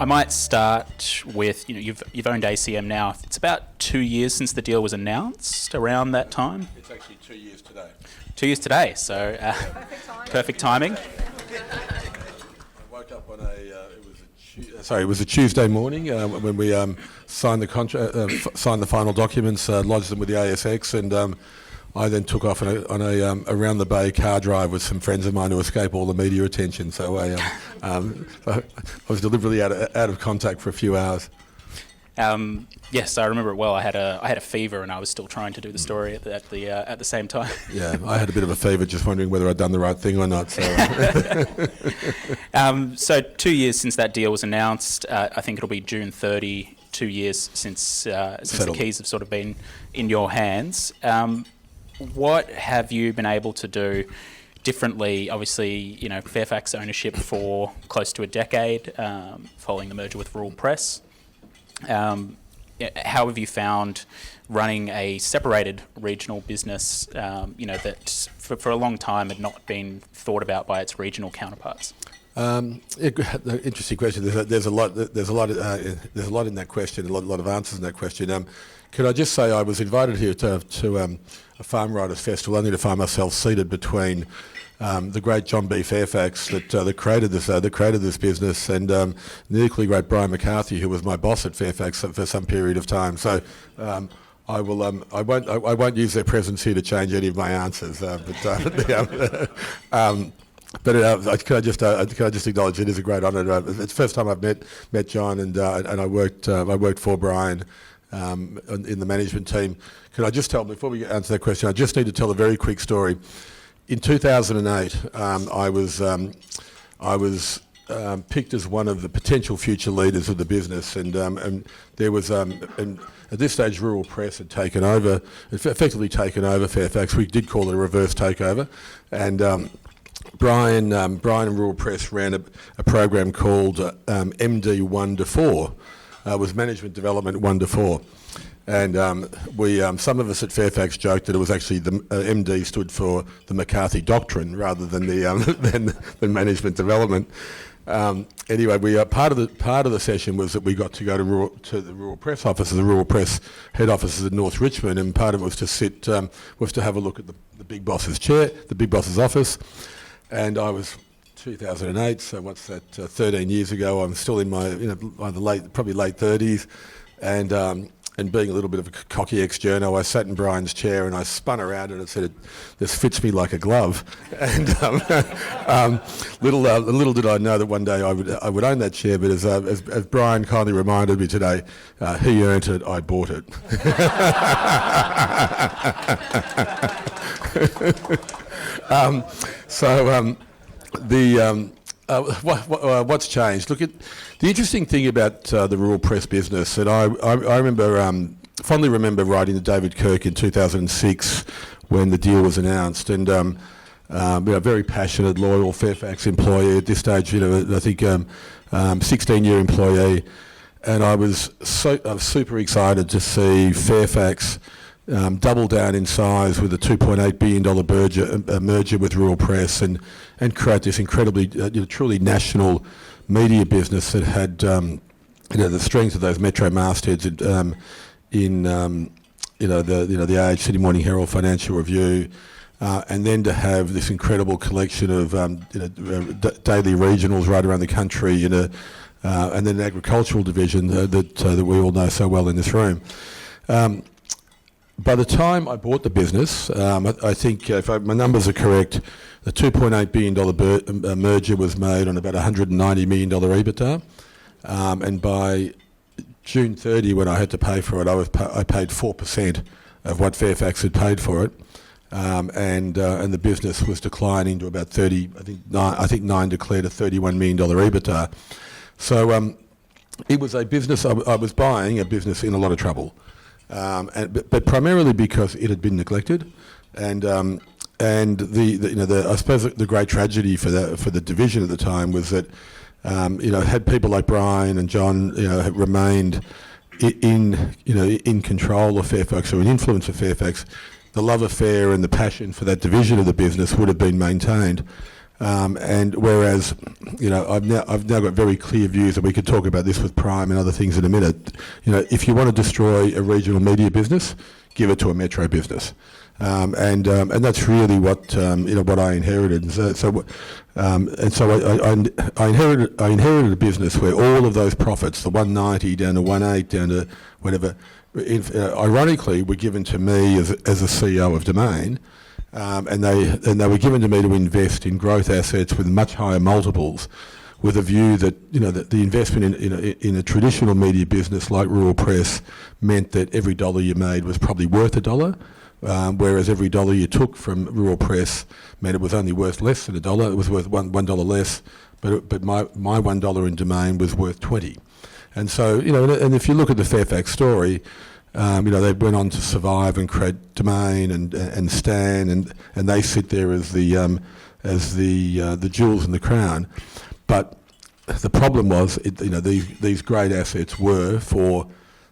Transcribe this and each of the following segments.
I might start with, you've owned ACM now. It's about 2 years since the deal was announced, around that time. It's actually 2 years today. 2 years today, so perfect timing. I woke up on it was a Tuesday morning when we signed the contract, signed the final documents, lodged them with the ASX, and I then took off on a around the bay car drive with some friends of mine to escape all the media attention. So I was deliberately out of contact for a few hours. Yes, I remember it well. I had a fever, and I was still trying to do the story at the same time. Yeah, I had a bit of a fever, just wondering whether I'd done the right thing or not. So, so 2 years since that deal was announced. I think it'll be June 30. 2 years since the keys have sort of been in your hands. What have you been able to do differently? Obviously, Fairfax ownership for close to a decade, following the merger with Rural Press. How have you found running a separated regional business, that for a long time had not been thought about by its regional counterparts? Interesting question. There's a lot in that question. A lot of answers in that question. Could I just say I was invited here to a farm riders festival, only to find myself seated between the great John B. Fairfax that created this business, and the equally great Brian McCarthy, who was my boss at Fairfax for some period of time. So I won't use their presence here to change any of my answers. But can I just acknowledge it is a great honour. It's the first time I've met John, and I worked for Brian in the management team. Can I just tell, before we answer that question, I just need to tell a very quick story. In 2008, I was picked as one of the potential future leaders of the business, and there was and at this stage Rural Press had effectively taken over Fairfax. We did call it a reverse takeover, and Brian and Rural Press ran a program called MD 1 to 4, was Management Development 1 to 4. And some of us at Fairfax joked that it was actually the MD stood for the McCarthy Doctrine rather than than management development. Anyway, part of the session was that we got to go to the Rural Press offices, the Rural Press head offices in North Richmond, and part of it was to have a look at the big boss's chair, the big boss's office. And I was 2008, so what's that? 13 years ago. I'm still in my probably late 30s, and being a little bit of a cocky ex-journo, I sat in Brian's chair and I spun around and I said, "This fits me like a glove." And little did I know that one day I would own that chair. But as Brian kindly reminded me today, he earned it, I bought it. What's changed? Look, the interesting thing about the Rural Press business, and I fondly remember writing to David Kirk in 2006 when the deal was announced, and very passionate, loyal Fairfax employee at this stage. I think 16-year employee, and I was super excited to see Fairfax double down in size with a $2.8 billion merger with Rural Press, and create this incredibly, truly national media business that had, the strength of those metro mastheads in the Age, Sydney Morning Herald, Financial Review, and then to have this incredible collection of daily regionals right around the country, and then an agricultural division that we all know so well in this room. By the time I bought the business, I think if my numbers are correct, the $2.8 billion merger was made on about $190 million EBITDA, and by June 30, when I had to pay for it, I paid 4% of what Fairfax had paid for it, and the business was declining to about 30. I think Nine declared a $31 million EBITDA. So it was a business. I was buying a business in a lot of trouble. But primarily because it had been neglected, and I suppose the great tragedy for the division at the time was that had people like Brian and John had remained in control of Fairfax or in influence of Fairfax, the love affair and the passion for that division of the business would have been maintained. And whereas, I've now got very clear views, and we could talk about this with Prime and other things in a minute. If you want to destroy a regional media business, give it to a metro business. And that's really what I inherited. And so I inherited a business where all of those profits, the 190 down to 18 down to whatever, ironically, were given to me as a CEO of Domain, and they were given to me to invest in growth assets with much higher multiples, with a view that that the investment in a traditional media business like Rural Press meant that every dollar you made was probably worth $1. Whereas every dollar you took from Rural Press meant it was only worth less than $1. It was worth $1 less, but my $1 in Domain was worth 20. And so and if you look at the Fairfax story, they went on to survive and create Domain and Stan, and they sit there as the jewels in the crown. But the problem was, these great assets were for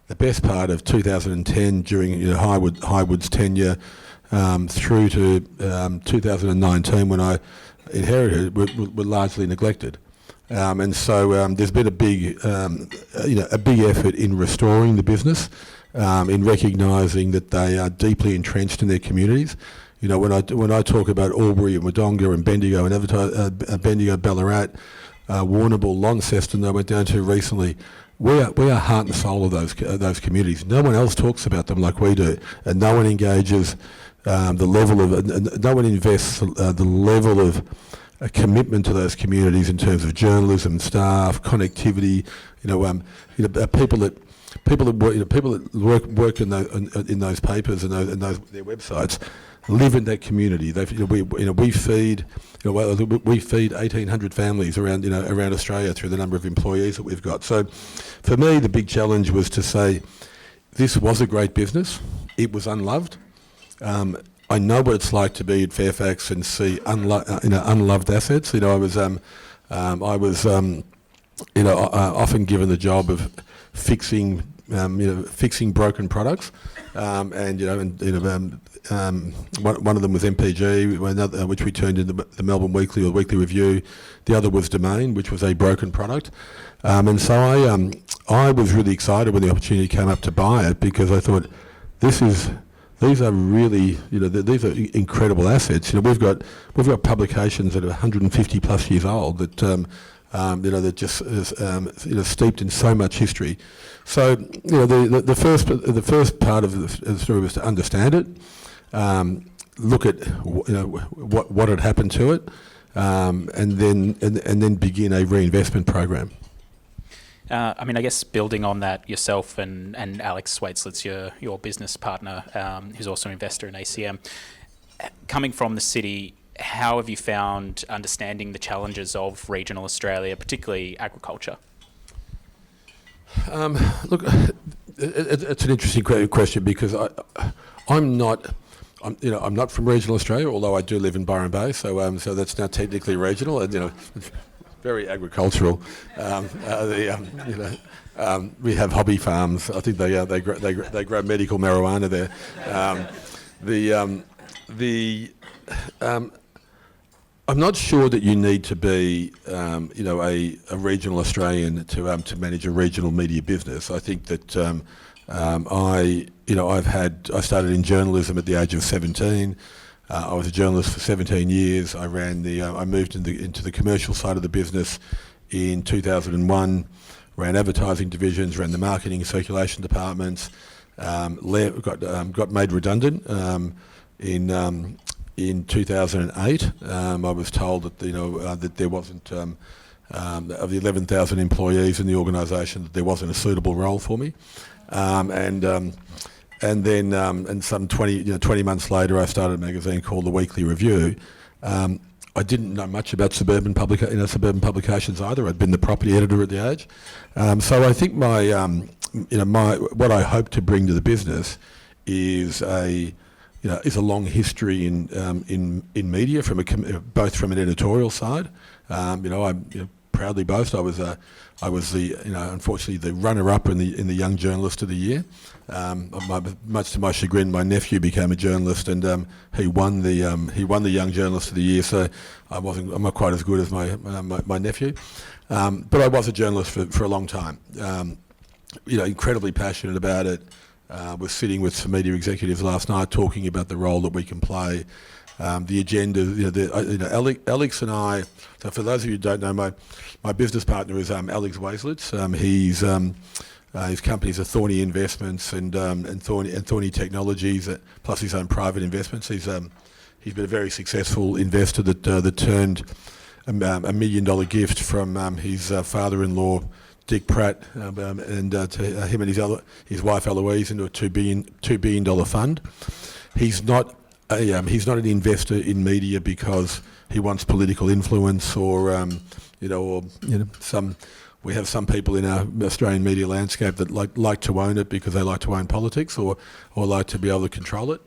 the best part of 2010 during Highwood's tenure through to 2019 when I inherited were largely neglected, and so there's been a big effort in restoring the business, in recognising that they are deeply entrenched in their communities. When I talk about Albury and Wodonga and Bendigo and Bendigo, Ballarat, Warrnambool, Launceston, I went down to recently. We are heart and soul of those communities. No one else talks about them like we do, and no one engages the level of, no one invests the level of commitment to those communities in terms of journalism, staff, connectivity. People that work in those papers and their websites live in that community. We feed 1,800 families around Australia through the number of employees that we've got. So, for me, the big challenge was to say this was a great business. It was unloved. I know what it's like to be at Fairfax and see unloved assets. I was often given the job of fixing broken products, one of them was MPG, which we turned into the Melbourne Weekly or Weekly Review. The other was Domain, which was a broken product, and so I was really excited when the opportunity came up to buy it, because I thought these are really these are incredible assets. We've got publications that are 150 plus years old that that just is steeped in so much history. So the first part of the story was to understand it, look at what had happened to it, and then begin a reinvestment program. I guess building on that, yourself and Alex Swaitslitz, your business partner, who's also an investor in ACM, coming from the city, how have you found understanding the challenges of regional Australia, particularly agriculture? Look, it's an interesting question, because I'm not from regional Australia, although I do live in Byron Bay, so that's now technically regional, and very agricultural. We have hobby farms. I think they grow medical marijuana there. I'm not sure that you need to be, a regional Australian to manage a regional media business. I think that I started in journalism at the age of 17. I was a journalist for 17 years. I moved into the commercial side of the business in 2001. Ran advertising divisions, ran the marketing and circulation departments. Got made redundant in 2008. I was told that that there wasn't of the 11,000 employees in the organisation, that there wasn't a suitable role for me. And then some 20 months later, I started a magazine called The Weekly Review. I didn't know much about suburban publications either. I'd been the property editor at the Age, so I think what I hope to bring to the business is a long history in media, both from an editorial side. proudly boast. I was the unfortunately the runner-up in the Young Journalist of the Year. Much to my chagrin, my nephew became a journalist, and he won the Young Journalist of the Year. So I'm not quite as good as my nephew, but I was a journalist for a long time. Incredibly passionate about it. Was sitting with some media executives last night talking about the role that we can play, the agenda. Alex and I. So for those of you who don't know, my business partner is Alex Waislitz. His companies are Thorny Investments and Thorny Technologies, plus his own private investments. He's been a very successful investor that turned a $1 million gift from his father-in-law, Dick Pratt, and to him and his wife Eloise into a $2 billion fund. He's not an investor in media because he wants political influence we have some people in our Australian media landscape that like to own it because they like to own politics or like to be able to control it.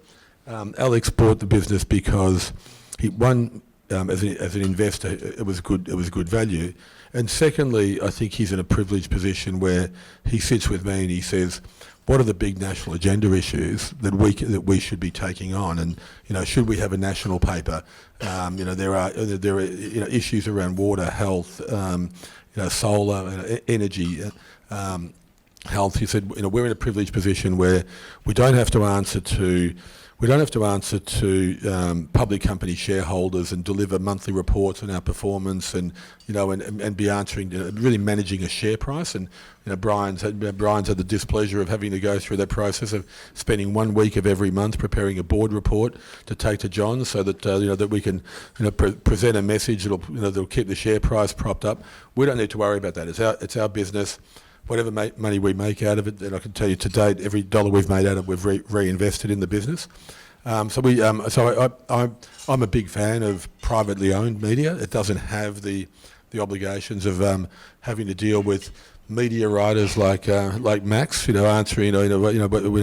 Alex bought the business because as an investor, it was good value. And secondly, I think he's in a privileged position where he sits with me and he says, what are the big national agenda issues that we should be taking on? And should we have a national paper? There are issues around water, health, solar, energy, health. He said, we're in a privileged position where we don't have to answer to public company shareholders and deliver monthly reports on our performance, and be answering, really managing a share price. And Brian's had the displeasure of having to go through that process of spending 1 week of every month preparing a board report to take to John, so that that we can present a message that'll keep the share price propped up. We don't need to worry about that. It's our business. Whatever money we make out of it, and I can tell you to date, every dollar we've made out of it, we've reinvested in the business. I'm a big fan of privately owned media. It doesn't have the obligations of having to deal with media writers like Max, answering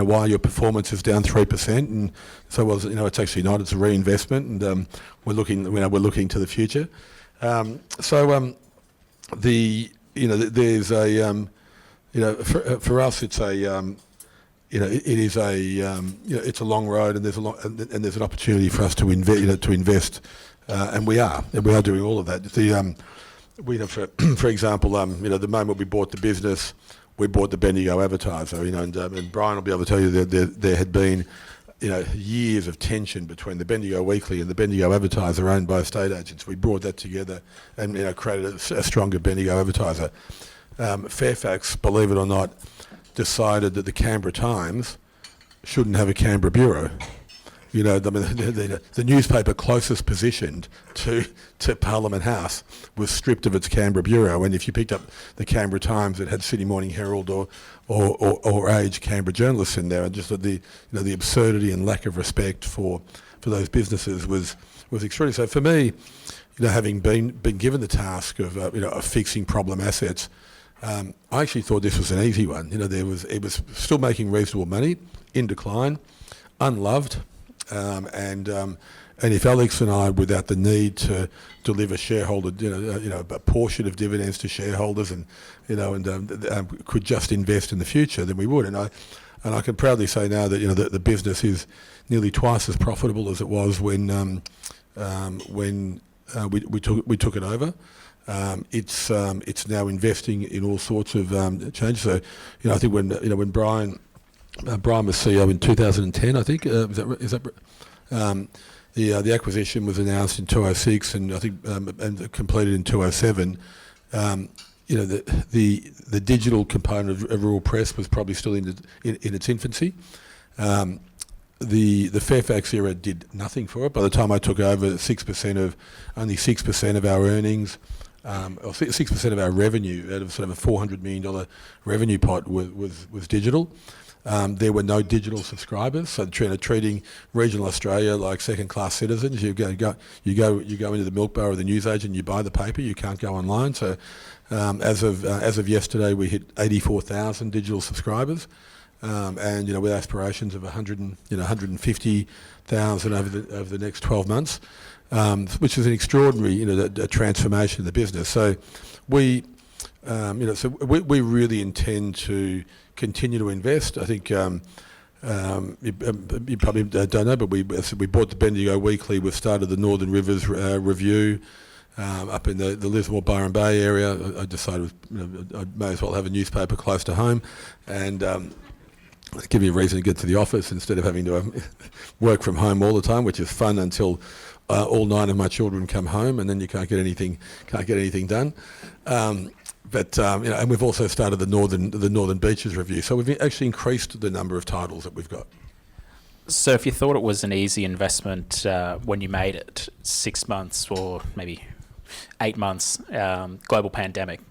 why your performance is down 3%, and so it's actually not. It's a reinvestment, and we're looking to the future. There's a for us, it's it's a long road, and there's an opportunity for us to invest, and we are doing all of that. For example, the moment we bought the business, we bought the Bendigo Advertiser, and Brian will be able to tell you that there had been years of tension between the Bendigo Weekly and the Bendigo Advertiser, owned by estate agents. We brought that together and created a stronger Bendigo Advertiser. Fairfax, believe it or not, decided that the Canberra Times shouldn't have a Canberra bureau. The newspaper closest positioned to Parliament House was stripped of its Canberra bureau, and if you picked up the Canberra Times, it had Sydney Morning Herald or Age Canberra journalists in there, and just the absurdity and lack of respect for those businesses was extraordinary. So for me, having been given the task of fixing problem assets, I actually thought this was an easy one. It was still making reasonable money, in decline, unloved, and if Alex and I, without the need to deliver shareholder, a portion of dividends to shareholders, and could just invest in the future, then we would. And I can proudly say now that the business is nearly twice as profitable as it was when we took it over. It's now investing in all sorts of changes. So, I think when Brian was CEO in 2010, I think the acquisition was announced in 2006, and I think and completed in 2007. The digital component of rural press was probably still in its infancy. The Fairfax era did nothing for it. By the time I took over, only 6% of our earnings, or 6% of our revenue out of sort of a $400 million revenue pot was digital. There were no digital subscribers, so treating regional Australia like second-class citizens. You go into the milk bar or the newsagent, you buy the paper. You can't go online. So as of yesterday, we hit 84,000 digital subscribers. and with aspirations of 150,000 over the next 12 months, which is an extraordinary a transformation of the business. So we really intend to continue to invest. I think you probably don't know, but we bought the Bendigo Weekly. We've started the Northern Rivers Review up in the Lismore Byron Bay area. I decided I may as well have a newspaper close to home, and give me a reason to get to the office instead of having to work from home all the time, which is fun until all 9 of my children come home, and then you can't get anything done. And we've also started the Northern Beaches Review. So we've actually increased the number of titles that we've got. So if you thought it was an easy investment when you made it, 6 months or maybe 8 months, global pandemic,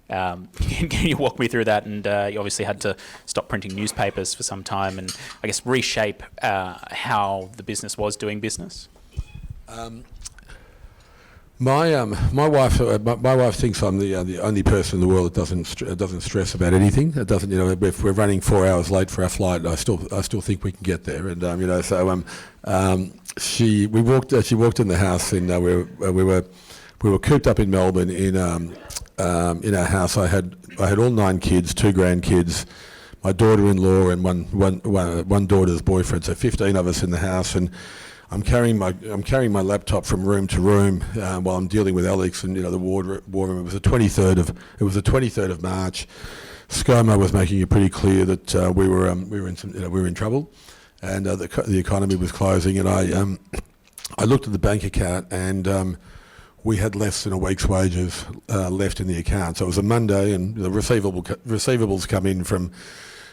can you walk me through that? And you obviously had to stop printing newspapers for some time and I guess reshape how the business was doing business. My wife thinks I'm the only person in the world that doesn't stress about anything. It doesn't, if we're running 4 hours late for our flight, I still think we can get there. And she walked in the house in we were cooped up in Melbourne in our house. I had all 9 kids, 2 grandkids, my daughter-in-law, and one daughter's boyfriend. So 15 of us in the house, and I'm carrying my laptop from room to room while I'm dealing with Alex and the war room. It was the 23rd of March. ScoMo was making it pretty clear that we were in trouble, and the economy was closing. And I looked at the bank account, and we had less than a week's wages left in the account. So it was a Monday, and the receivables come in from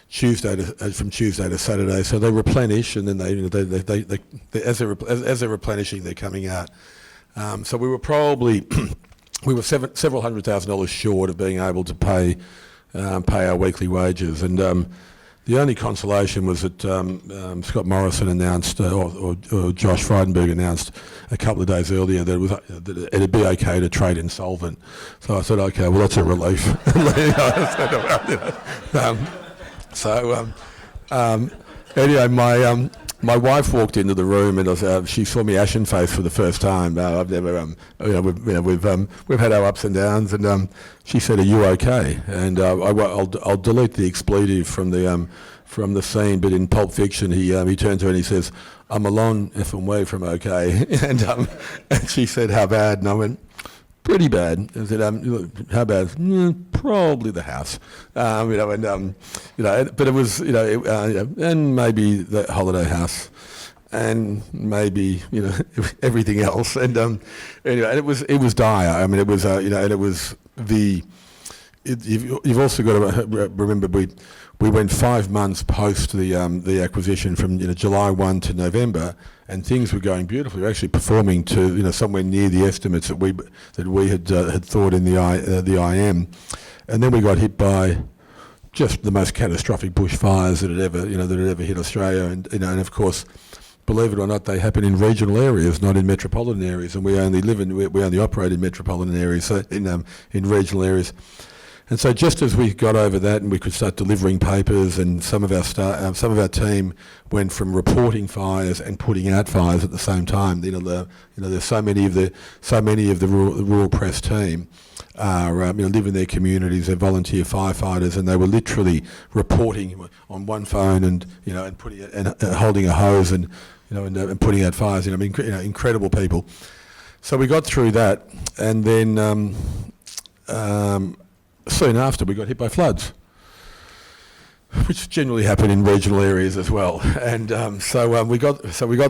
Tuesday to Saturday, so they replenish, and then they as they're replenishing, they're coming out. So we were probably several $100,000 short of being able to pay our weekly wages, and the only consolation was that Scott Morrison announced, or Josh Frydenberg announced a couple of days earlier that it'd be okay to trade insolvent. So I said, okay, well that's a relief. Anyway, my wife walked into the room, and she saw me ashen faced for the first time. I've never, we've had our ups and downs, and she said, "Are you okay?" And I'll delete the expletive from the scene, but in Pulp Fiction, he turns to her and he says, "I'm alone if I'm away from okay," and she said, "How bad?" And I went, "Pretty bad." I said, "How bad?" Probably the house, but it was, and maybe the holiday house, and maybe everything else, and anyway, it was dire. I mean, it was, and it was you've also got to remember we went 5 months post the acquisition from July 1 to November, and things were going beautifully. We were actually performing to somewhere near the estimates that we had thought in the IM, and then we got hit by just the most catastrophic bushfires that had ever hit Australia, and of course, believe it or not, they happen in regional areas, not in metropolitan areas, and we only operate in metropolitan areas, so in regional areas. And so just as we got over that and we could start delivering papers, and some of our team went from reporting fires and putting out fires at the same time. There's so many of the rural press team live in their communities. They're volunteer firefighters, and they were literally reporting on one phone and putting and holding a hose and putting out fires. Incredible people. So we got through that, and then. Soon after, we got hit by floods, which generally happen in regional areas as well. And we got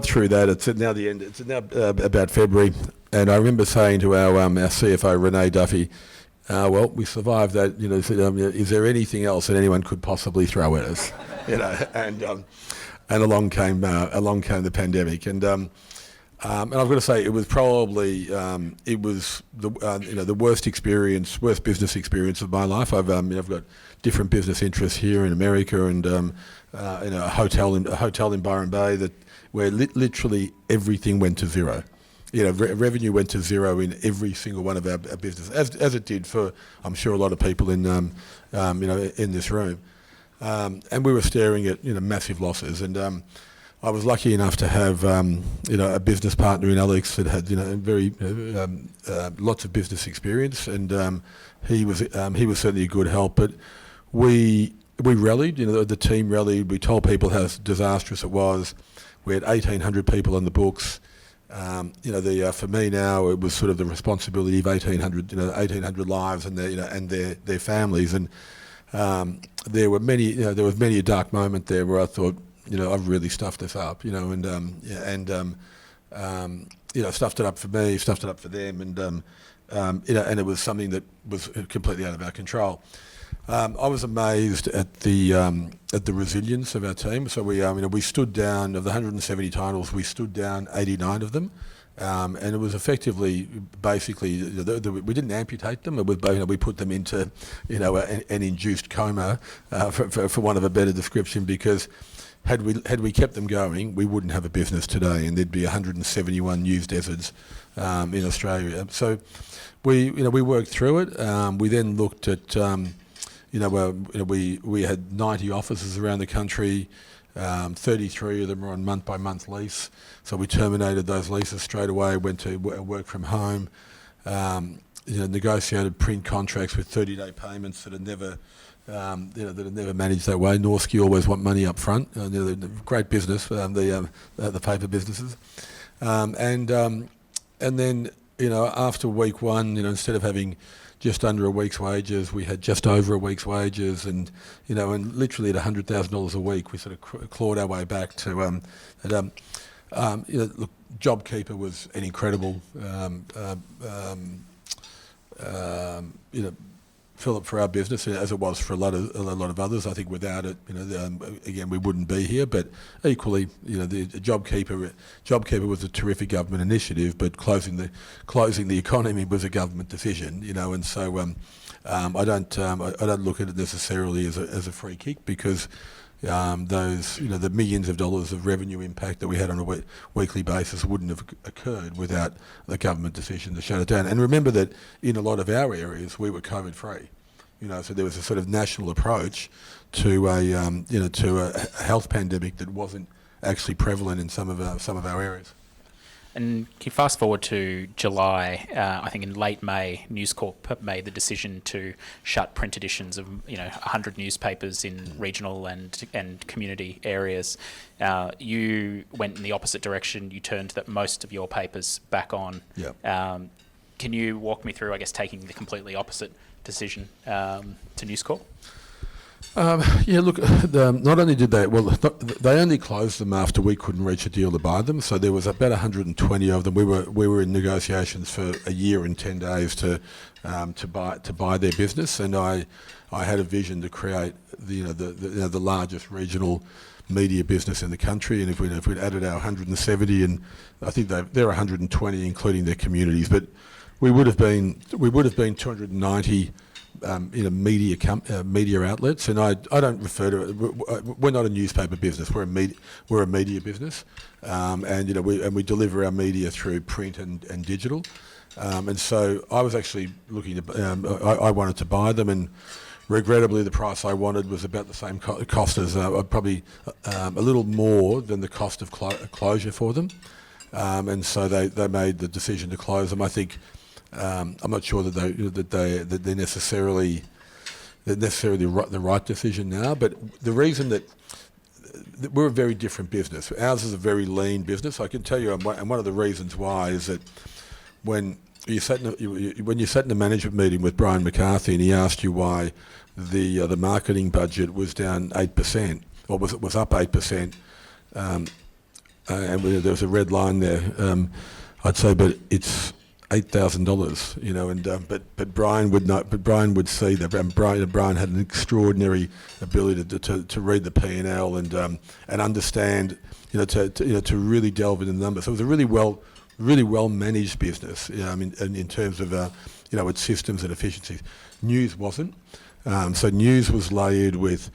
through that. It's now the end. It's now about February, and I remember saying to our CFO Renee Duffy, "Well, we survived that. Is there anything else that anyone could possibly throw at us?" And along came the pandemic, and I've got to say, it was probably the worst business experience of my life. I've got different business interests here in America, and in a hotel in Byron Bay where literally everything went to zero. Revenue went to zero in every single one of our business, as it did for, I'm sure, a lot of people in this room. and we were staring at massive losses. And I was lucky enough to have a business partner in Alex that had very lots of business experience, and he was certainly a good help. But we rallied. The team rallied. We told people how disastrous it was. We had 1,800 people on the books. For me now, it was sort of the responsibility of 1,800 lives and their families. And there was many a dark moment there where I thought, I've really stuffed this up, stuffed it up for me, stuffed it up for them, and it was something that was completely out of our control. I was amazed at the resilience of our team. So we stood down, of the 170 titles, we stood down 89 of them, and it was effectively, basically, we didn't amputate them. It was, we put them into, an induced coma, for want of a better description, because had we kept them going, we wouldn't have a business today, and there'd be 171 news deserts in Australia. So we worked through it. We then looked at we had 90 offices around the country. 33 of them were on month-by-month lease, so we terminated those leases straight away. Went to work from home. Negotiated print contracts with 30-day payments that had never. That had never managed that way. Norski always want money up front. Great business, the paper businesses, and then after week one, instead of having just under a week's wages, we had just over a week's wages, and literally at $100,000 a week, we sort of clawed our way back to. Look, JobKeeper was an incredible, Philip, for our business, as it was for a lot of others. I think without it, again, we wouldn't be here. But equally, the JobKeeper was a terrific government initiative, but closing the economy was a government decision. And so I don't look at it necessarily as a free kick, because those the millions of dollars of revenue impact that we had on a weekly basis wouldn't have occurred without the government decision to shut it down. And remember that in a lot of our areas we were COVID free, so there was a sort of national approach to a health pandemic that wasn't actually prevalent in some of our areas. And can you fast forward to July? I think in late May, News Corp made the decision to shut print editions of 100 newspapers in regional and community areas. You went in the opposite direction. You turned most of your papers back on. Yep. Can you walk me through, I guess, taking the completely opposite decision to News Corp? Look, not only did they, they only closed them after we couldn't reach a deal to buy them. So there was about 120 of them. We were in negotiations for a year and 10 days to buy their business, and I had a vision to create the largest regional media business in the country. And if we'd added our 170, and I think they're 120 including their communities, but we would have been 290. Media outlets, and I don't refer to it. We're not a newspaper business. We're a media business, and we deliver our media through print and digital. And so I was actually looking to. I wanted to buy them, and regrettably, the price I wanted was about the same cost as probably a little more than the cost of closure for them. And so they made the decision to close them. I think. I'm not sure that they're necessarily the right decision now, but the reason that we're a very different business. Ours is a very lean business. I can tell you, and one of the reasons why is that when you sat in the management meeting with Brian McCarthy and he asked you why the marketing budget was down 8%, or was up 8%, and there was a red line there. I'd say, but it's $8,000, but Brian would not. But Brian would see that. And Brian had an extraordinary ability to read the P&L and understand, to really delve into the numbers. So it was a really well managed business. In terms of its systems and efficiencies. News wasn't. So news was layered with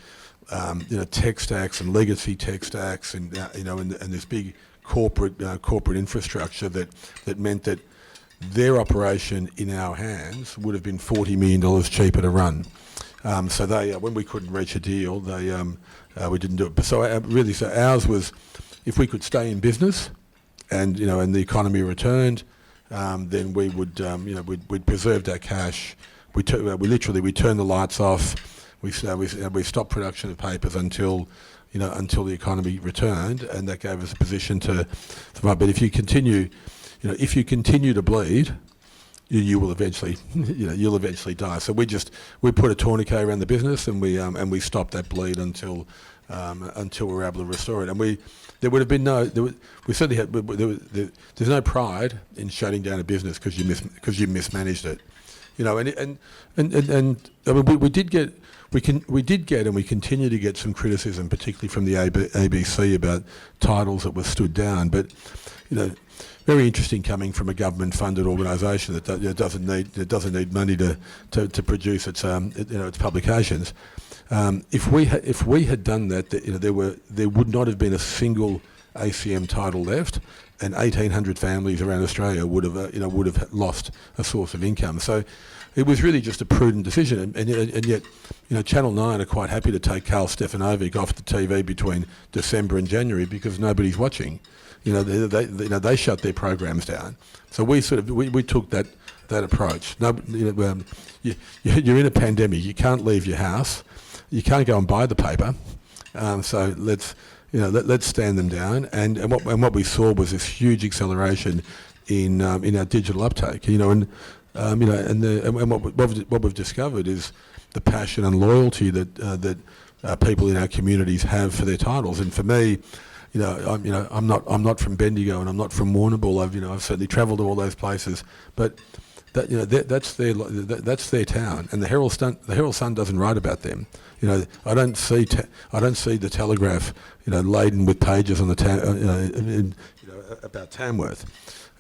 tech stacks and legacy tech stacks, and this big corporate infrastructure that meant that their operation in our hands would have been $40 million cheaper to run. So they, when we couldn't reach a deal, we didn't do it. But so ours was, if we could stay in business, and the economy returned, then we would, we'd preserved our cash. We turned the lights off. We stopped production of papers until the economy returned, and that gave us a position to survive. But if you continue to bleed, you will eventually, you'll eventually die. So we put a tourniquet around the business, and we stopped that bleed until we were able to restore it. And there would have been we certainly had, there's no pride in shutting down a business because you mismanaged it, and I mean, we did get and we continue to get some criticism, particularly from the ABC about titles that were stood down, but very interesting coming from a government-funded organisation that doesn't need money to produce its publications. If we had done that, there would not have been a single ACM title left, and 1,800 families around Australia would have lost a source of income. So it was really just a prudent decision, and yet Channel 9 are quite happy to take Carl Stefanovic off the TV between December and January because nobody's watching. They shut their programs down. So we took that approach. You're in a pandemic. You can't leave your house. You can't go and buy the paper. So let's stand them down. And what we saw was this huge acceleration in our digital uptake. And what we've discovered is the passion and loyalty that people in our communities have for their titles. And for me, I'm not from Bendigo and I'm not from Warrnambool. I've certainly travelled to all those places, but that's their town. And the Herald Sun doesn't write about them. I don't see the Telegraph laden with pages on the about Tamworth.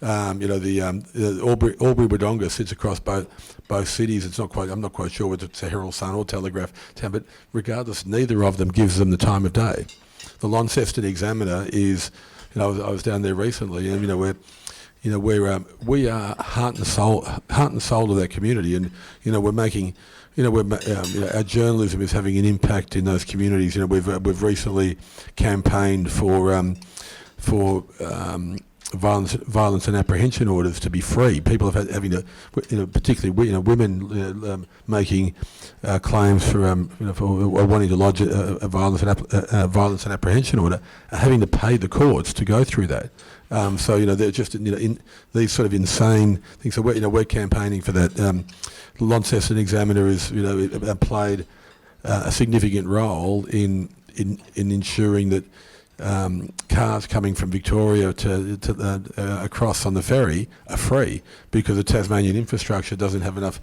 The Albury-Wodonga sits across both cities. I'm not quite sure whether it's a Herald Sun or Telegraph town, but regardless, neither of them gives them the time of day. The Launceston Examiner is, I was down there recently, and we are heart and soul of that community, and we're making, our journalism is having an impact in those communities. We've recently campaigned for violence and apprehension orders to be free. People have having to, particularly women making claims for wanting to lodge a violence and apprehension order, are having to pay the courts to go through that. So they're just in these sort of insane things. So we're campaigning for that. The Launceston Examiner is played a significant role in ensuring that cars coming from Victoria to across on the ferry are free because the Tasmanian infrastructure doesn't have enough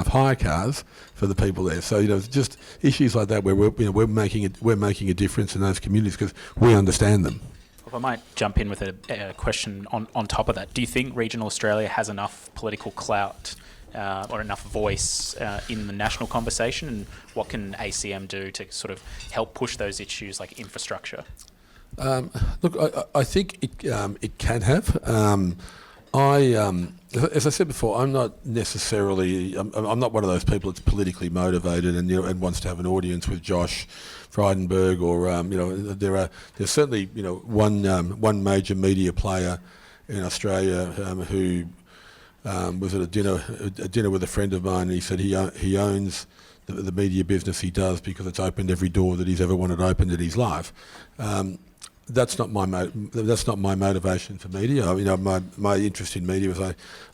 hire cars for the people there. So just issues like that where we're making a difference in those communities because we understand them. If I might jump in with a question on top of that, do you think regional Australia has enough political clout or enough voice in the national conversation, and what can ACM do to sort of help push those issues like infrastructure? Look, I think it can have. As I said before, I'm not necessarily. I'm not one of those people that's politically motivated and wants to have an audience with Josh Frydenberg or there's certainly one major media player in Australia who was at a dinner with a friend of mine, and he said he owns the media business he does because it's opened every door that he's ever wanted opened in his life. That's not my motivation for media. My interest in media was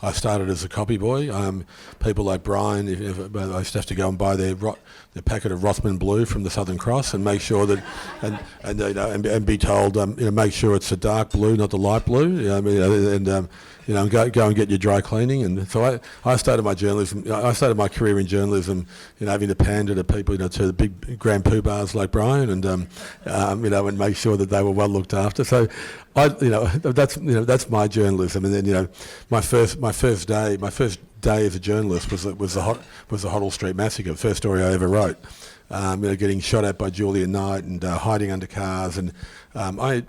I started as a copy boy. People like Brian, I used to have to go and buy their packet of Rothman Blue from the Southern Cross and make sure that and be told make sure it's the dark blue, not the light blue. And go and get your dry cleaning. And so I started my journalism. I started my career in journalism, having to pander to people, to the big grand poobahs like Brian, and and make sure that they were well looked after. So, that's my journalism. And then my first day as a journalist was the Hoddle Street Massacre, the first story I ever wrote. Getting shot at by Julian Knight and hiding under cars, and I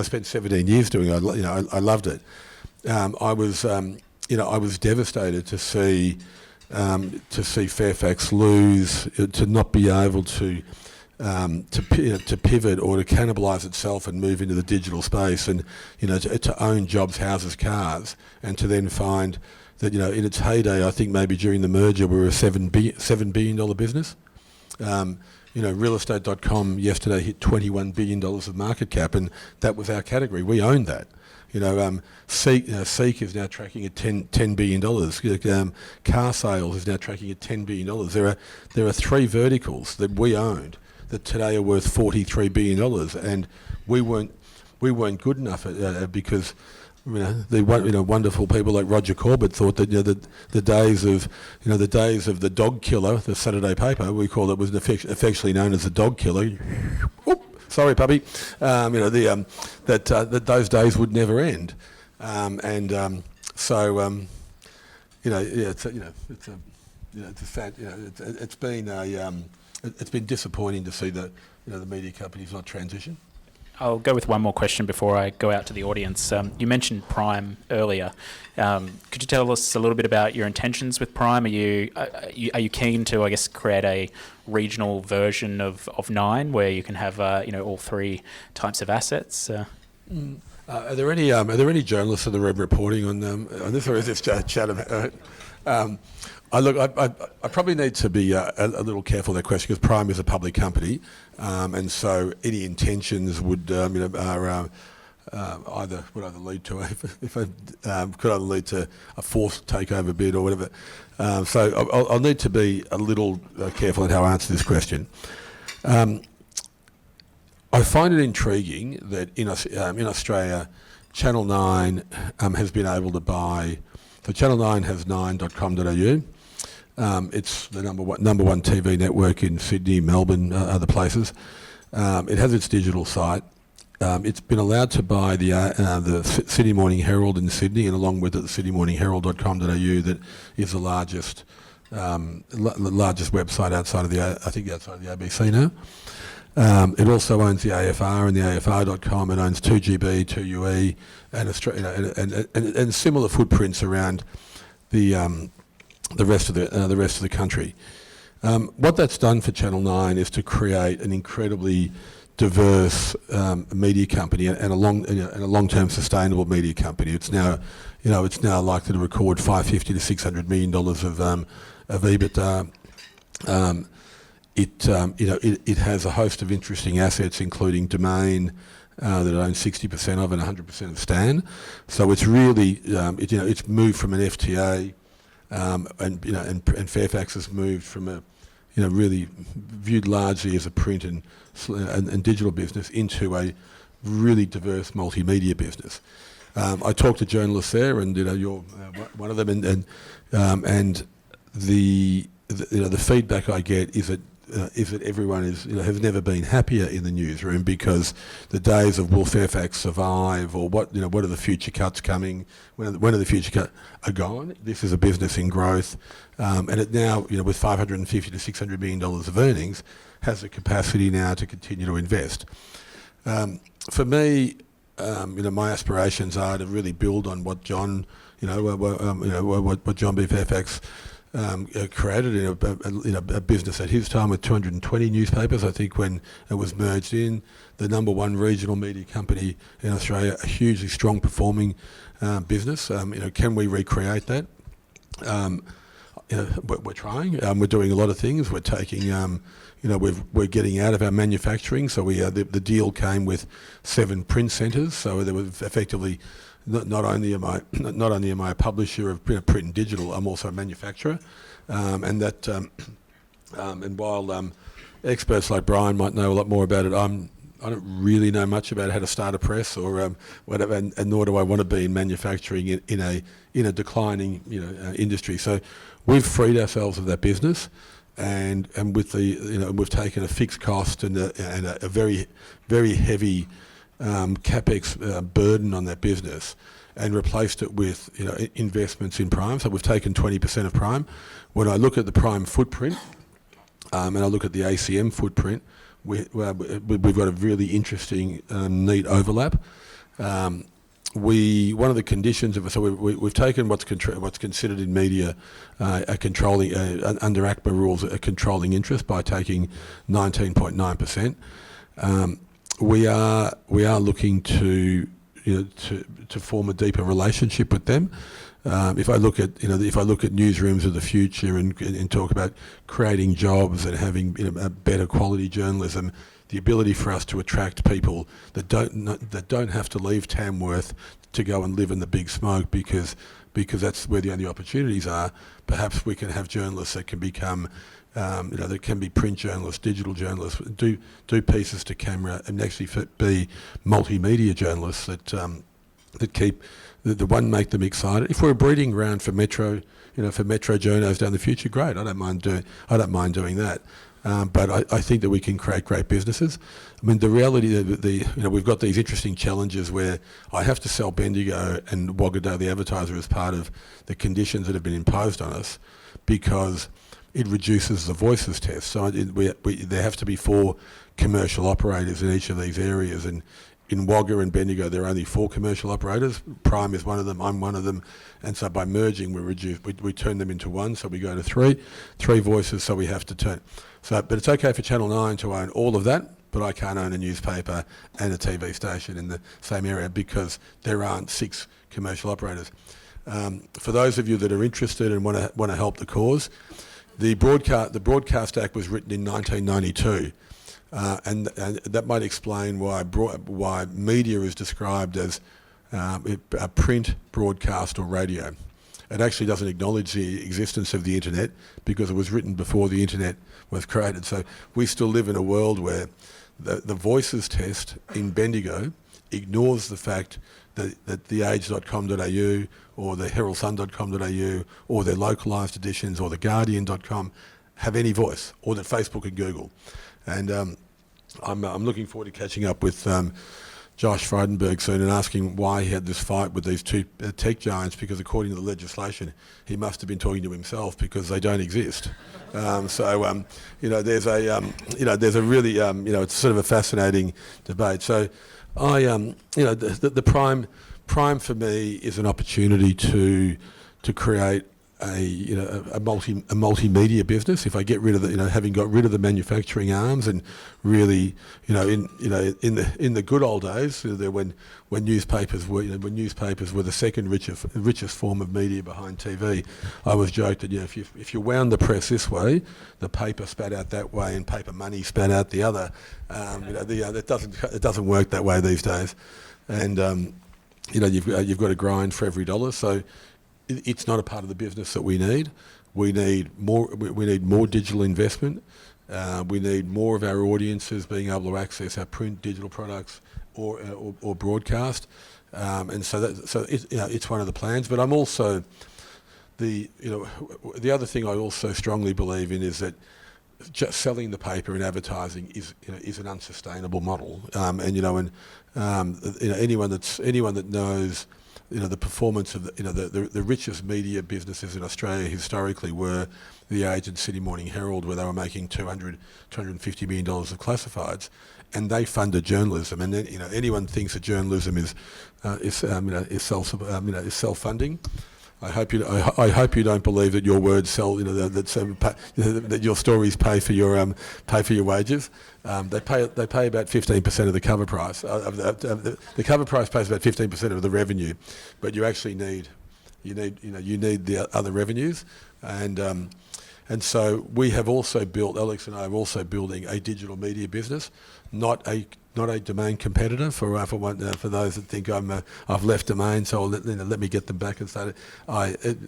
spent 17 years doing it. I loved it. I was devastated to see to see Fairfax lose, to not be able to pivot or to cannibalise itself and move into the digital space, and to own jobs, houses, cars, and to then find that in its heyday, I think maybe during the merger we were a $7 billion business. Realestate.com yesterday hit $21 billion of market cap, and that was our category. We owned that. Seek is now tracking at $10 billion. Car sales is now tracking at $10 billion. There are three verticals that we owned that today are worth $43 billion, and we weren't good enough because the wonderful people like Roger Corbett thought that the days of the dog killer, the Saturday paper we called it, was affectionately known as the dog killer. Oop, sorry, puppy. That those days would never end, it's been disappointing to see that the media companies not transition. I'll go with one more question before I go out to the audience. You mentioned Prime earlier. Could you tell us a little bit about your intentions with Prime? Are you keen to, I guess, create a regional version of Nine where you can have all three types of assets? Are there any journalists in the room reporting on this, or is this chat? I probably need to be a little careful with that question because Prime is a public company, and so any intentions would either lead to a forced takeover bid or whatever. So I'll need to be a little careful in how I answer this question. I find it intriguing that in Australia, Channel 9 has been able to buy. So Channel 9 has 9.com.au. It's the number one TV network in Sydney, Melbourne, other places. It has its digital site. It's been allowed to buy the Sydney Morning Herald in Sydney, and along with it, the sydneymorningherald.com.au that is the largest website outside of the ABC now. It also owns the AFR and the AFR.com. It owns 2GB, 2UE, and similar footprints around the rest of the country. What that's done for Channel 9 is to create an incredibly diverse media company and a long-term sustainable media company. It's now likely to record $550 to $600 million of EBITDA. It has a host of interesting assets, including Domain that it owns 60% of and 100% of Stan. So it's really it's moved from an FTA. And Fairfax has moved from a, really viewed largely as a print and digital business into a really diverse multimedia business. I talked to journalists there, and you're one of them, and the feedback I get is that everyone has never been happier in the newsroom, because the days of will Fairfax survive, or what are the future cuts coming, when are the future cuts are gone. This is a business in growth, and it now with $550 to $600 million of earnings has the capacity now to continue to invest. For me, my aspirations are to really build on what John what John B. Fairfax created in a business at his time with 220 newspapers. I think when it was merged in, the number one regional media company in Australia, a hugely strong performing business. Can we recreate that? We're trying. We're doing a lot of things. We're taking, we're getting out of our manufacturing. So the deal came with 7 print centres. So there was effectively not only am I a publisher of print and digital, I'm also a manufacturer, and while experts like Brian might know a lot more about it, I don't really know much about how to start a press or whatever, and nor do I want to be in manufacturing in a declining industry. So we've freed ourselves of that business, and with we've taken a fixed cost and a very very heavy capex burden on that business, and replaced it with investments in Prime. So we've taken 20% of Prime. When I look at the Prime footprint, and I look at the ACM footprint, we've got a really interesting, neat overlap. one of the conditions of it, so we've taken what's considered in media a controlling under ACMA rules a controlling interest by taking 19.9%. We are looking to form a deeper relationship with them. If I look at newsrooms of the future and talk about creating jobs and having a better quality journalism, the ability for us to attract people that don't have to leave Tamworth to go and live in the big smoke because that's where the only opportunities are. Perhaps we can have journalists that can become that can be print journalists, digital journalists, do pieces to camera, and actually be multimedia journalists that keep the one make them excited. If we're a breeding ground for metro journos down the future, great. I don't mind doing that. But I think that we can create great businesses. I mean, the reality that we've got these interesting challenges where I have to sell Bendigo and Wagga Daily Advertiser as part of the conditions that have been imposed on us because it reduces the voices test. So there have to be 4 commercial operators in each of these areas, and in Wagga and Bendigo there are only 4 commercial operators. Prime is one of them, I'm one of them, and so by merging we turn them into 1, so we go to 3 voices, so we have to turn. But it's okay for Channel 9 to own all of that, but I can't own a newspaper and a TV station in the same area because there aren't 6 commercial operators. For those of you that are interested and want to help the cause, the Broadcast Act was written in 1992, and that might explain why media is described as a print, broadcast or radio. It actually doesn't acknowledge the existence of the internet because it was written before the internet was created. So we still live in a world where the voices test in Bendigo ignores the fact that the age.com.au or the heraldsun.com.au or their localised editions or the guardian.com have any voice, or that Facebook and Google. And I'm looking forward to catching up with Josh Frydenberg soon and asking why he had this fight with these 2 tech giants, because according to the legislation he must have been talking to himself because they don't exist. There's a really it's sort of a fascinating debate. So the prime for me is an opportunity to create a multimedia business. If I get rid of having got rid of the manufacturing arms and really in the good old days when newspapers were the second richest form of media behind TV, I was joked that if you wound the press this way, the paper spat out that way and paper money spat out the other. It doesn't work that way these days, and you've got to grind for every dollar. So it's not a part of the business that we need. We need more digital investment. We need more of our audiences being able to access our print digital products or broadcast. And so it's one of the plans. But I'm also the other thing I also strongly believe in is that just selling the paper and advertising is an unsustainable model. Anyone that knows the performance of the richest media businesses in Australia historically were the Age and Sydney Morning Herald, where they were making $250 million of classifieds, and they funded journalism. And anyone thinks that journalism is self-funding. I hope you don't believe that your words sell. That your stories pay for your wages. They pay about 15% of the cover price. The cover price pays about 15% of the revenue, but you actually need the other revenues, and so we have also built. Alex and I are also building a digital media business, not a Domain competitor for those that think I've left Domain, so let me get them back and start it.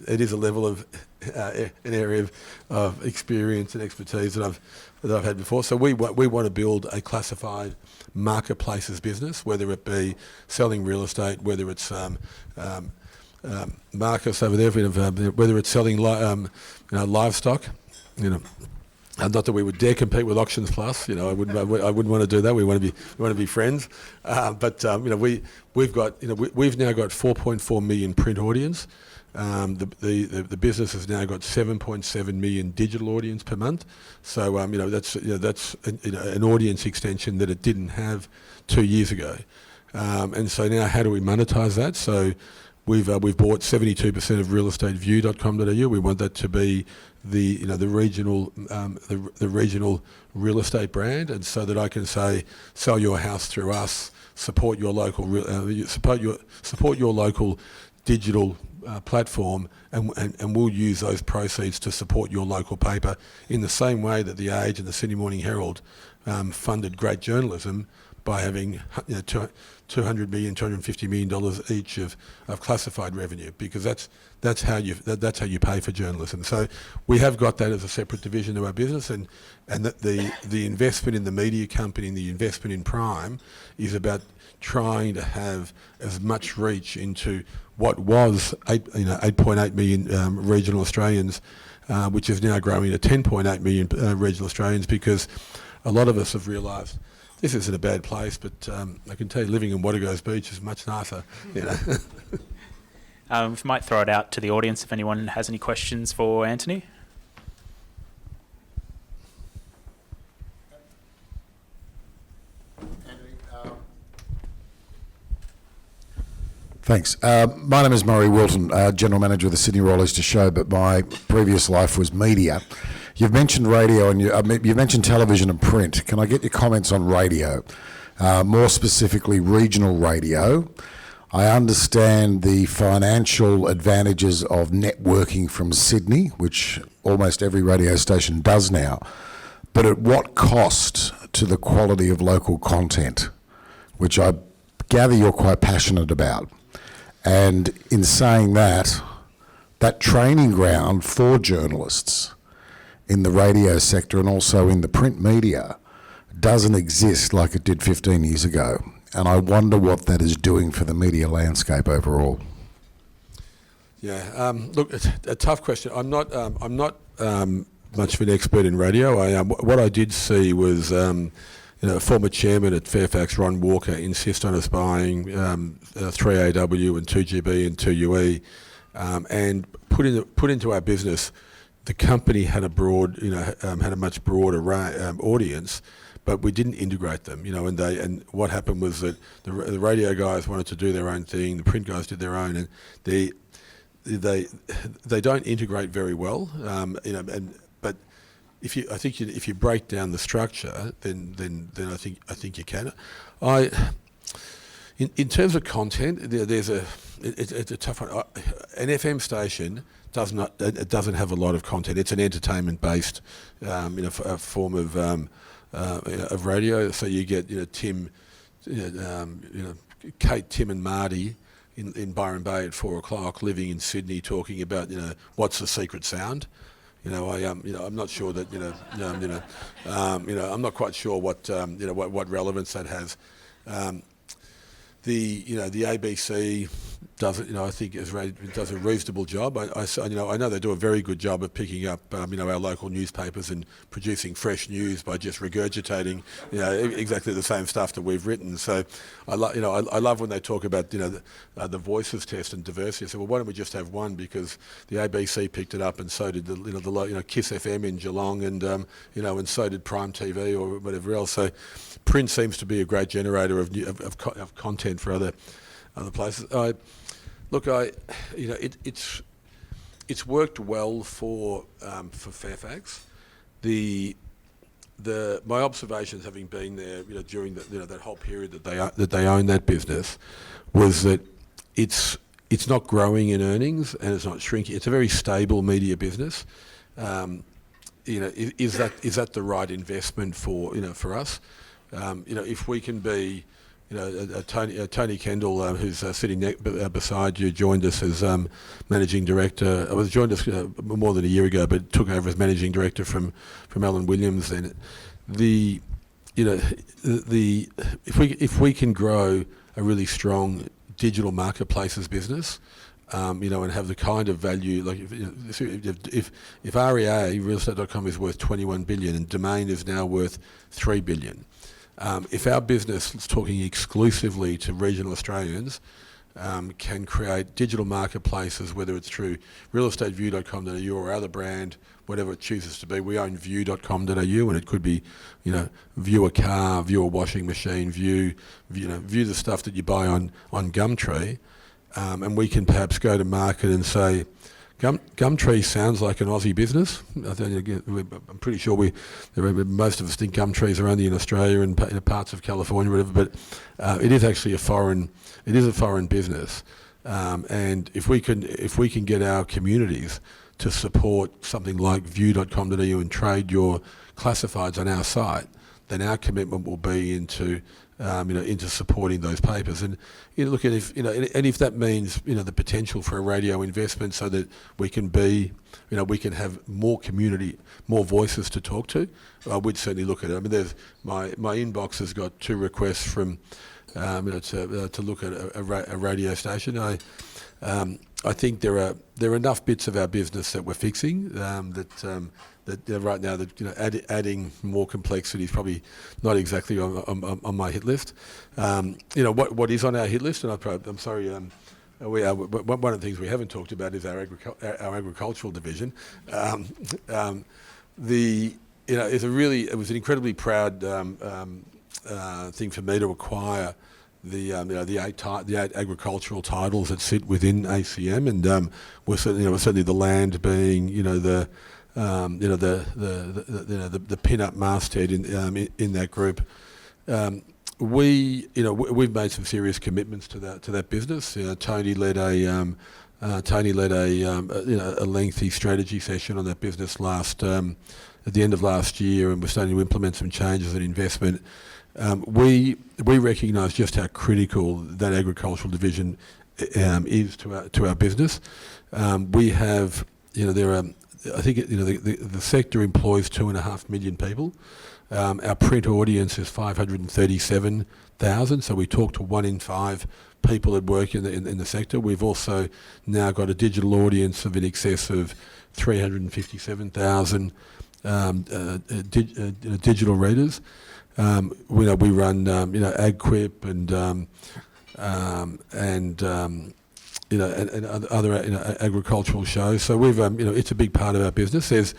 It is a level of an area of experience and expertise that I've had before. So we want to build a classified marketplaces business, whether it be selling real estate, whether it's Marcus over there, whether it's selling livestock, not that we would dare compete with Auctions Plus. I wouldn't want to do that. We want to be friends. But we've now got 4.4 million print audience. The business has now got 7.7 million digital audience per month. So that's an audience extension that it didn't have 2 years ago. And so now, how do we monetize that? So we've bought 72% of realestateview.com.au. We want that to be the regional real estate brand, and so that I can say, sell your house through us, support your local support your local digital platform, and we'll use those proceeds to support your local paper in the same way that the Age and the Sydney Morning Herald funded great journalism by having $200 million, $250 million each of classified revenue, because that's how you pay for journalism. So we have got that as a separate division of our business, and the investment in the media company and the investment in Prime is about trying to have as much reach into what was 8.8 million regional Australians, which is now growing to 10.8 million regional Australians, because a lot of us have realised this isn't a bad place, but I can tell you living in Watergoes Beach is much nicer. We might throw it out to the audience if anyone has any questions for Antony. Thanks. My name is Murray Wilton, General Manager of the Sydney Royal Easter Show, but my previous life was media. You've mentioned radio and you've mentioned television and print. Can I get your comments on radio? More specifically, regional radio. I understand the financial advantages of networking from Sydney, which almost every radio station does now. But at what cost to the quality of local content, which I gather you're quite passionate about? And in saying that, that training ground for journalists in the radio sector and also in the print media doesn't exist like it did 15 years ago. And I wonder what that is doing for the media landscape overall. Yeah, look, it's a tough question. I'm not much of an expert in radio. What I did see was a former chairman at Fairfax, Ron Walker, insist on us buying 3AW and 2GB and 2UE, and put into our business. The company had a much broader audience, but we didn't integrate them. And what happened was that the radio guys wanted to do their own thing, the print guys did their own, and they don't integrate very well. But if you break down the structure, then I think you can. In terms of content, it's a tough one. An FM station doesn't have a lot of content. It's an entertainment-based form of radio. So you get Tim, Kate, Tim, and Marty in Byron Bay at 4 o'clock, living in Sydney, talking about what's the secret sound. I'm not sure that I'm not quite sure what relevance that has. The ABC does it. I think does a reasonable job. I know they do a very good job of picking up our local newspapers and producing fresh news by just regurgitating exactly the same stuff that we've written. So I love when they talk about the voices test and diversity. I said, well, why don't we just have one, because the ABC picked it up and so did the Kiss FM in Geelong and and so did Prime TV or whatever else. So print seems to be a great generator of content for other places. It's worked well for Fairfax. My observations, having been there, during that whole period that they own that business, was that it's not growing in earnings and it's not shrinking. It's a very stable media business. Is that the right investment for us? If we can be, Tony Kendall, who's sitting beside you, joined us as managing director. I was joined us more than a year ago, but took over as managing director from Alan Williams. And if we can grow a really strong digital marketplaces business, and have the kind of value, like if REA, realestate.com, is worth 21 billion and Domain is now worth 3 billion. If our business is talking exclusively to regional Australians, can create digital marketplaces, whether it's through realestateview.com.au or other brand, whatever it chooses to be. We own view.com.au, and it could be, view a car, view a washing machine, view the stuff that you buy on Gumtree, and we can perhaps go to market and say, Gumtree sounds like an Aussie business. I'm pretty sure most of us think Gumtrees are only in Australia and parts of California, whatever. But it is actually a foreign business. And if we can get our communities to support something like view.com.au and trade your classifieds on our site, then our commitment will be into supporting those papers. And look at if that means the potential for a radio investment, so that we can have more community, more voices to talk to, we'd certainly look at it. I mean, there's my inbox has got 2 requests from to look at a radio station. I think there are enough bits of our business that we're fixing that right now that adding more complexity is probably not exactly on my hit list. What is on our hit list, and I'm sorry. One of the things we haven't talked about is our agricultural division. It was an incredibly proud thing for me to acquire the 8 agricultural titles that sit within ACM, and we're certainly the land being the pin-up masthead in that group. We've made some serious commitments to that business. Tony led a lengthy strategy session on that business at the end of last year, and we're starting to implement some changes and investment. We recognise just how critical that agricultural division is to our business. We have I think the sector employs 2.5 million people. Our print audience is 537,000, so we talk to 1 in 5 people that work in the sector. We've also now got a digital audience of in excess of 357,000 digital readers. We run AgQuip and other agricultural shows. So we've it's a big part of our business. It's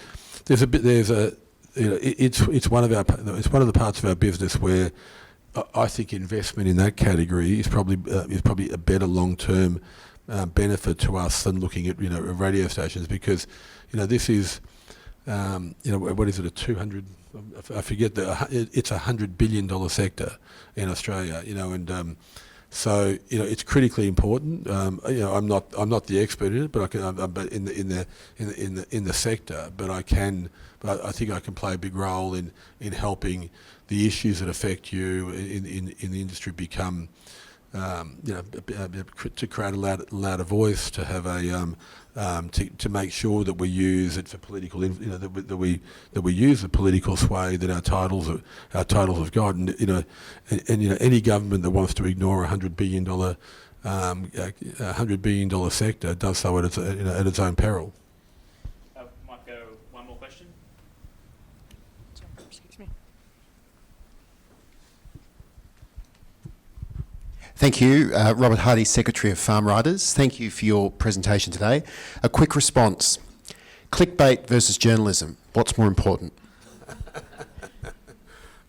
one of the parts of our business where I think investment in that category is probably a better long-term benefit to us than looking at radio stations, because this is what is it, a 200, I forget, it's a $100 billion sector in Australia, and so it's critically important. I'm not the expert in it, but but in the sector, but I think I can play a big role in helping the issues that affect you in the industry become to create a louder voice, to have to make sure that we use it for political, that we use the political sway that our titles have got, and any government that wants to ignore $100 billion sector does so at its own peril. Might go one more question. Excuse me. Thank you, Robert Hardy, Secretary of Farm Riders. Thank you for your presentation today. A quick response. Clickbait versus journalism. What's more important?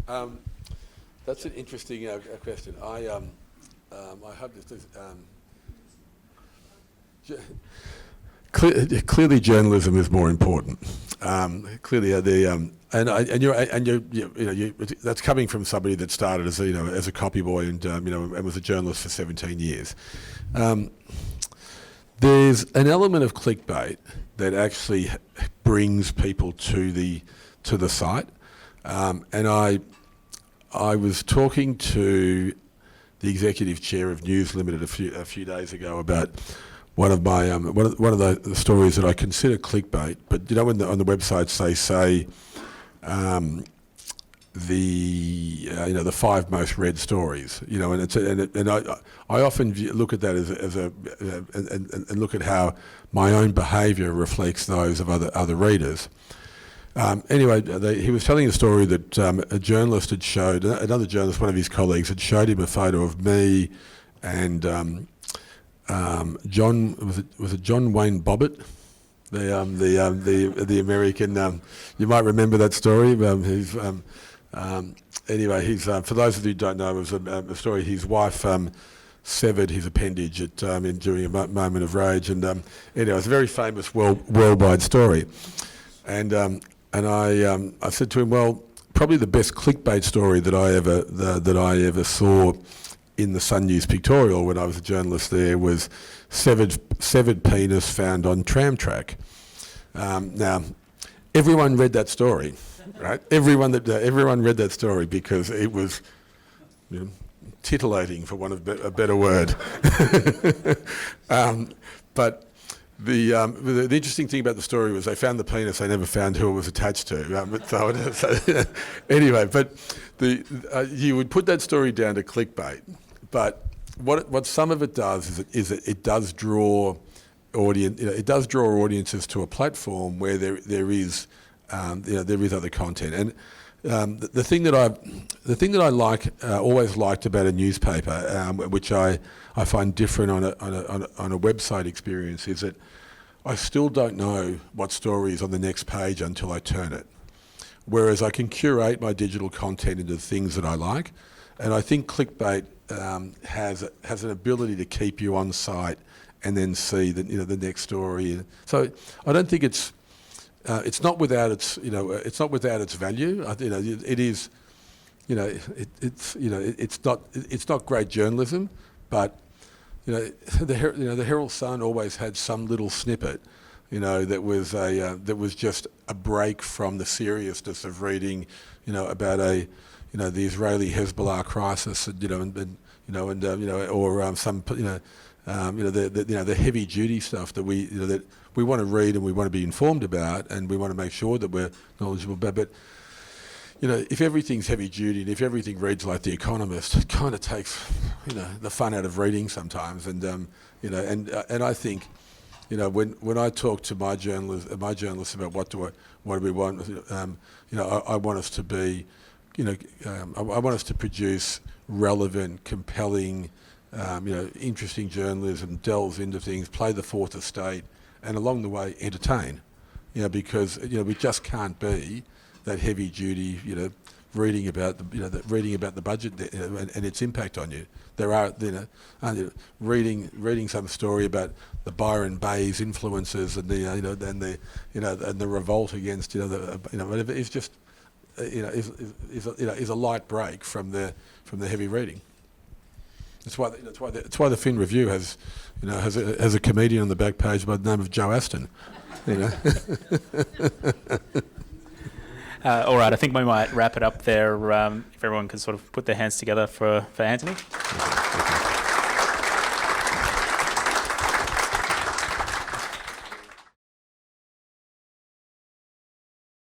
That's an interesting question. I hope this is... Clearly, journalism is more important. Clearly, that's coming from somebody that started as a copy boy and was a journalist for 17 years. There's an element of clickbait that actually brings people to the site, and I was talking to the executive chair of News Limited a few days ago about one of my one of the stories that I consider clickbait, but when on the websites they say the 5 most read stories, and I often look at that as and look at how my own behaviour reflects those of other readers. Anyway, he was telling a story that a journalist had showed, another journalist, one of his colleagues, had showed him a photo of me and John was it John Wayne Bobbitt, the American. You might remember that story. Anyway, he's for those of you who don't know, it was a story. His wife severed his appendage during a moment of rage, and anyway, it's a very famous worldwide story. And I said to him, well, probably the best clickbait story that I ever saw in the Sun News pictorial when I was a journalist there was severed penis found on tram track. Now, everyone read that story, right? Everyone read that story because it was titillating, for want of a better word. But the interesting thing about the story was they found the penis, they never found who it was attached to. Anyway, but you would put that story down to clickbait. But what some of it does is it does draw audiences to a platform where there is other content. And the thing that I always liked about a newspaper, which I find different on a website experience, is that I still don't know what story is on the next page until I turn it. Whereas I can curate my digital content into things that I like, and I think clickbait has an ability to keep you on site and then see the next story. So I don't think it's not without its value. It is, it's not great journalism, but the Herald Sun always had some little snippet, that was just a break from the seriousness of reading, about the Israeli Hezbollah crisis, or some the heavy duty stuff that we want to read and we want to be informed about, and we want to make sure that we're knowledgeable about. But if everything's heavy duty and if everything reads like The Economist, it kind of takes the fun out of reading sometimes. And and I think when I talk to my journalists about what do we want, I want us to be, I want us to produce relevant, compelling, interesting journalism, delves into things, play the fourth estate, and along the way entertain. Because we just can't be that heavy duty, reading about the budget and its impact on you. There are, reading some story about the Byron Bayes influences and the revolt against whatever is just is a light break from the heavy reading. That's why the Fin Review has a comedian on the back page by the name of Joe Aston. All right, I think we might wrap it up there. If everyone can sort of put their hands together for Antony.